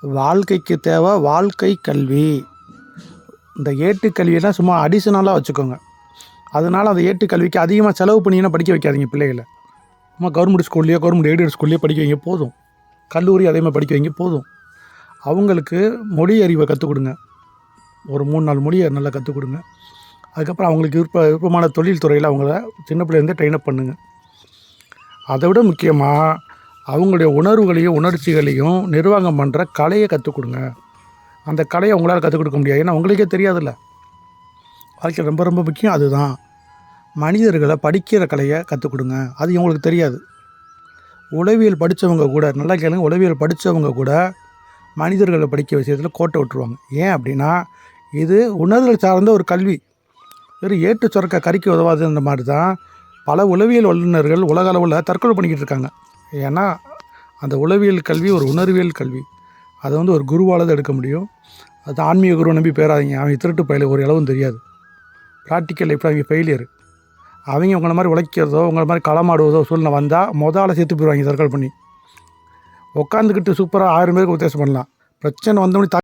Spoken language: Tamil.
வாழ்க்கைக்கு தேவை வாழ்க்கை கல்வி. இந்த ஏட்டுக்கல்வியெல்லாம் சும்மா அடிஷனலாக வச்சுக்கோங்க. அதனால் அந்த ஏட்டுக்கல்விக்கு அதிகமாக செலவு பண்ணிங்கன்னா படிக்க வைக்காதீங்க பிள்ளைகளை. சும்மா கவர்மெண்ட் ஸ்கூல்லையோ கவர்மெண்ட் எய்டட் ஸ்கூல்லையோ படிக்க வைங்க போதும். கல்லூரி அதே மாதிரி படிக்க வைங்க போதும். அவங்களுக்கு மொழி அறிவை கற்றுக் கொடுங்க. ஒரு 3-4 மொழியை நல்லா கற்றுக் கொடுங்க. அதுக்கப்புறம் அவங்களுக்கு விருப்பமான தொழில் துறையில் அவங்கள சின்ன பிள்ளைலேருந்தே ட்ரெயினப் பண்ணுங்கள். அதை விட முக்கியமாக அவங்களுடைய உணர்வுகளையும் உணர்ச்சிகளையும் நிர்வாகம் பண்ணுற கலையை கற்றுக் கொடுங்க. அந்த கலையை அவங்களால கற்றுக் கொடுக்க முடியாது, ஏன்னா அவங்களுக்கே தெரியாதுல்ல. வாழ்க்கையில் ரொம்ப ரொம்ப முக்கியம் அதுதான். மனிதர்களை படிக்கிற கலையை கற்றுக் கொடுங்க. அது இவங்களுக்கு தெரியாது. உளவியல் படித்தவங்க கூட, நல்லா கேளுங்க, உளவியல் படித்தவங்க கூட மனிதர்களை படிக்க விஷயத்தில் கோட்டை விட்டுருவாங்க. ஏன் அப்படின்னா இது உணர்வுகள் சார்ந்த ஒரு கல்வி. வெறும் ஏட்டு சுரக்க கறிக்கு உதவாதுன்ற மாதிரி தான் பல உளவியல் வல்லுநர்கள் உலக அளவில் தற்கொலை பண்ணிக்கிட்டு இருக்காங்க. ஏன்னா அந்த உளவியல் கல்வி ஒரு உணர்வியல் கல்வி. அதை ஒரு குருவால் தான் எடுக்க முடியும். அது ஆன்மீக குருவை நம்பி பேராதீங்க. அவங்க திருட்டு பயில ஒரு அளவும் தெரியாது. ப்ராக்டிக்கல் லைஃப்பில் அவங்க ஃபெயிலியர். அவங்க உங்களை மாதிரி உழைக்கிறதோ உங்களை மாதிரி களமாடுவதோ சூழ்நிலை வந்தால் முதல்ல சேர்த்து போயிடுவாங்க தற்கொலை பண்ணி. உட்காந்துக்கிட்டு சூப்பராக 1000 பேருக்கு உத்தேசம் பண்ணலாம். பிரச்சனை வந்தோடனே